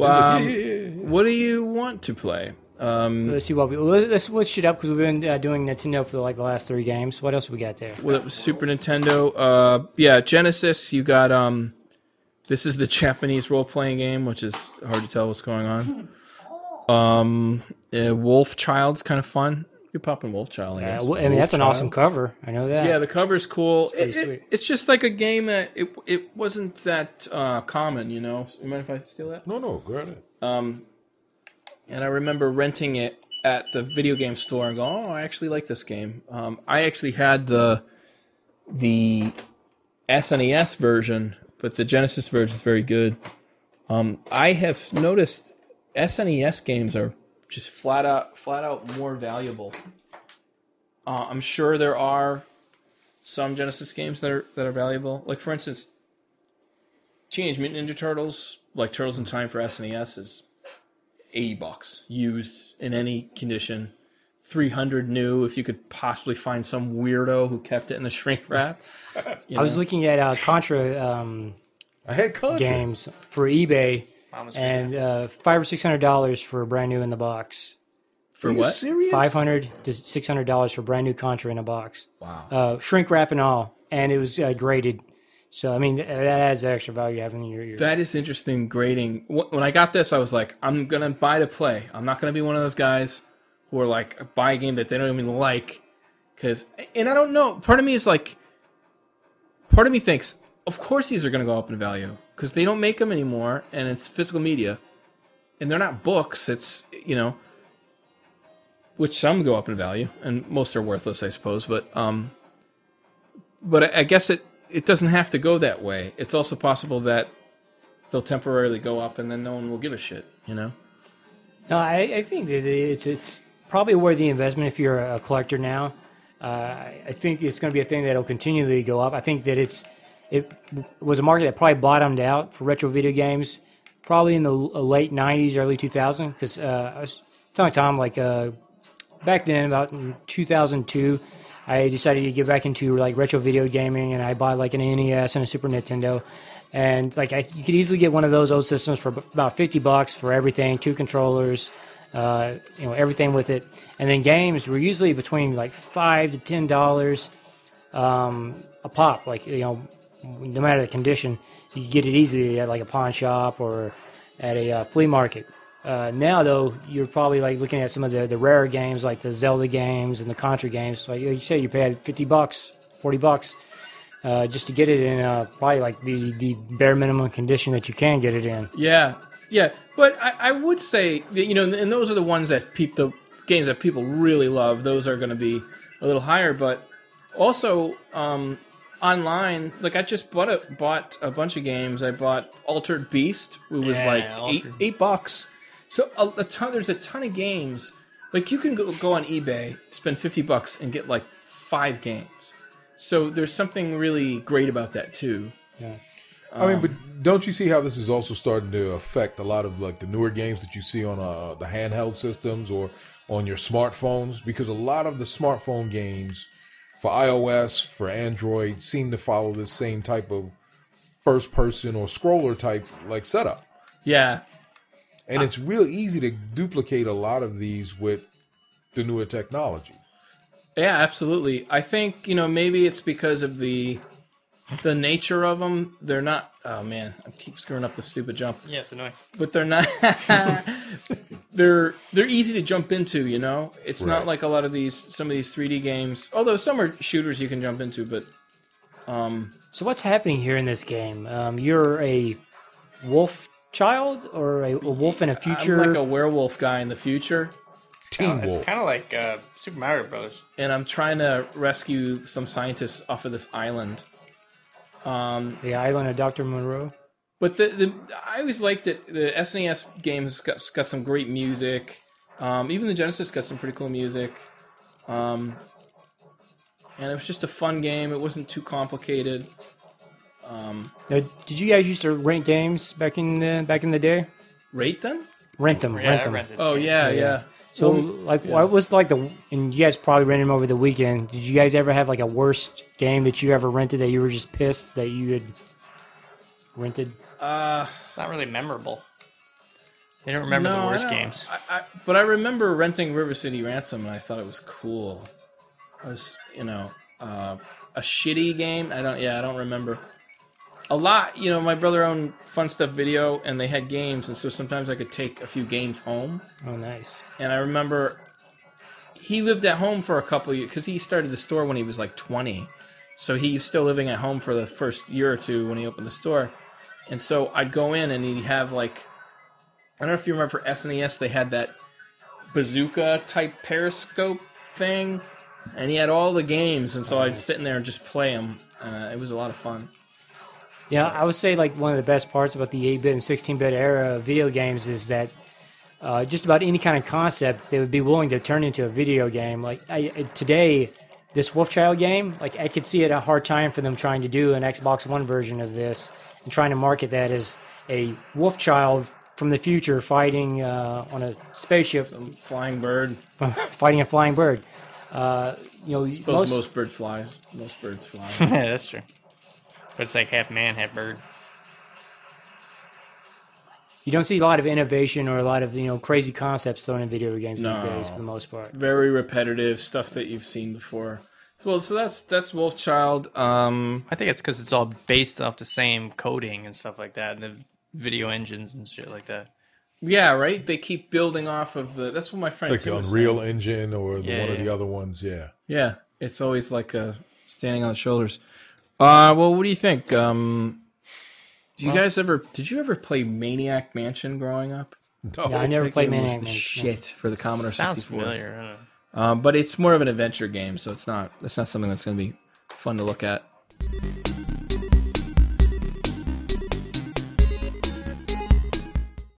What do you want to play? Let's see what let's switch it up because we've been doing Nintendo for like the last 3 games. What else we got there? Well, it was Super Nintendo. Yeah, Genesis. You got this is the Japanese role-playing game, which is hard to tell what's going on. Wolfchild's kind of fun. You're popping Wolfchild. I mean, that's an awesome cover. I know that. Yeah, the cover's cool. Sweet. It's just like a game that it wasn't that common, you know. You mind if I steal that? No, go ahead. And I remember renting it at the video game store and going, "Oh, I actually like this game." I actually had the SNES version, but the Genesis version is very good. I have noticed SNES games are just flat out more valuable. I'm sure there are some Genesis games that are valuable. Like for instance, Teenage Mutant Ninja Turtles, like Turtles in Time for SNES is $80 used in any condition. $300 new if you could possibly find some weirdo who kept it in the shrink wrap. I was looking at Contra I had Contra games for eBay. And $500 or $600 for brand new in the box. For what? Serious? $500 to $600 for brand new Contra in a box. Wow. Shrink wrap and all, and it was graded. So I mean, that adds extra value having your. That is interesting grading. When I got this, I was like, I'm gonna buy to play. I'm not gonna be one of those guys who are like buy a game that they don't even like, and I don't know. Part of me thinks, of course these are gonna go up in value. Because they don't make them anymore, and it's physical media. And they're not books, it's, you know, which some go up in value, and most are worthless, I suppose. But I guess it doesn't have to go that way. It's also possible that they'll temporarily go up, and then no one will give a shit, you know? No, I think that it's probably worth the investment if you're a collector now. I think it's going to be a thing that will continually go up. I think that it was a market that probably bottomed out for retro video games probably in the late 90s, early 2000s. Because I was telling Tom, like, back then, about in 2002, I decided to get back into, like, retro video gaming, and I bought, like, an NES and a Super Nintendo. And, like, you could easily get one of those old systems for about $50 for everything, 2 controllers, everything with it. And then games were usually between, like, $5 to $10 a pop, like, no matter the condition, you can get it easily at like a pawn shop or at a flea market. Now, though, you're probably like looking at some of the rarer games like the Zelda games and the Contra games. Like you say, you paid $50, $40 just to get it in probably like the bare minimum condition that you can get it in. Yeah. But I would say that, and those are the ones that the games that people really love. Those are going to be a little higher, but also. Online, like I just bought a bunch of games. I bought Altered Beast, who was like $8. So there's a ton of games. Like you can go on eBay, spend $50 and get like 5 games. So there's something really great about that too. Yeah. I mean, but don't you see how this is also starting to affect a lot of like the newer games that you see on the handheld systems or on your smartphones? Because a lot of the smartphone games for iOS, for Android, seem to follow this same type of first-person or scroller type like setup. Yeah. And it's real easy to duplicate a lot of these with the newer technology. Yeah, absolutely. I think, maybe it's because of the nature of them. They're not... Oh, man. I keep screwing up the stupid jump. Yeah, it's annoying. But they're not... They're easy to jump into, It's Right. not like some of these 3D games. Although some are shooters you can jump into, but... So what's happening here in this game? You're a wolf child or a wolf in a future? I'm like a werewolf guy in the future. Teen Wolf. It's kind of like Super Mario Bros. And I'm trying to rescue some scientists off of this island. The island of Dr. Monroe? But I always liked it. The SNES games got some great music. Even the Genesis got some pretty cool music. And it was just a fun game. It wasn't too complicated. Now, did you guys used to rent games back in the day? Rate them? Rent them. Yeah, I rented. Oh, yeah. So, what was like and you guys probably rented them over the weekend. Did you guys ever have like a worst game that you ever rented that you were just pissed that you had rented? It's not really memorable. They don't remember the worst I don't. games. But I remember renting River City Ransom, and I thought it was cool. It was, a shitty game. I don't remember. A lot, my brother owned Fun Stuff Video, and they had games, and so sometimes I could take a few games home. Oh, nice. And I remember he lived at home for a couple of years, because he started the store when he was like 20. So he was still living at home for the first year or two when he opened the store. And so I'd go in, and he'd have like, I don't know if you remember for SNES, they had that bazooka-type periscope thing, and he had all the games, and so I'd sit in there and just play them. It was a lot of fun. Yeah, I would say like one of the best parts about the 8-bit and 16-bit era of video games is that just about any kind of concept they would be willing to turn into a video game. Like today, this Wolfchild game, like I could see it a hard time for them trying to do an Xbox One version of this and trying to market that as a Wolfchild from the future fighting on a spaceship. Some flying bird. Fighting a flying bird. I suppose most birds fly. Yeah, that's true. But it's like half man, half bird. You don't see a lot of innovation or a lot of crazy concepts thrown in video games No. these days for the most part. Very repetitive stuff that you've seen before. Well, so that's Wolfchild. I think it's because it's all based off the same coding and stuff like that, and the video engines and shit like that. Yeah, right? They keep building off of the... That's what my friend Like the Unreal Engine or one of the other ones, yeah. Yeah, it's always like standing on the shoulders. Well, what do you think? Did you ever play Maniac Mansion growing up? No. Yeah, I never played Maniac The Mansion. shit for the Commodore Sounds 64. familiar. I don't know. But it's more of an adventure game, so that's not something that's going to be fun to look at.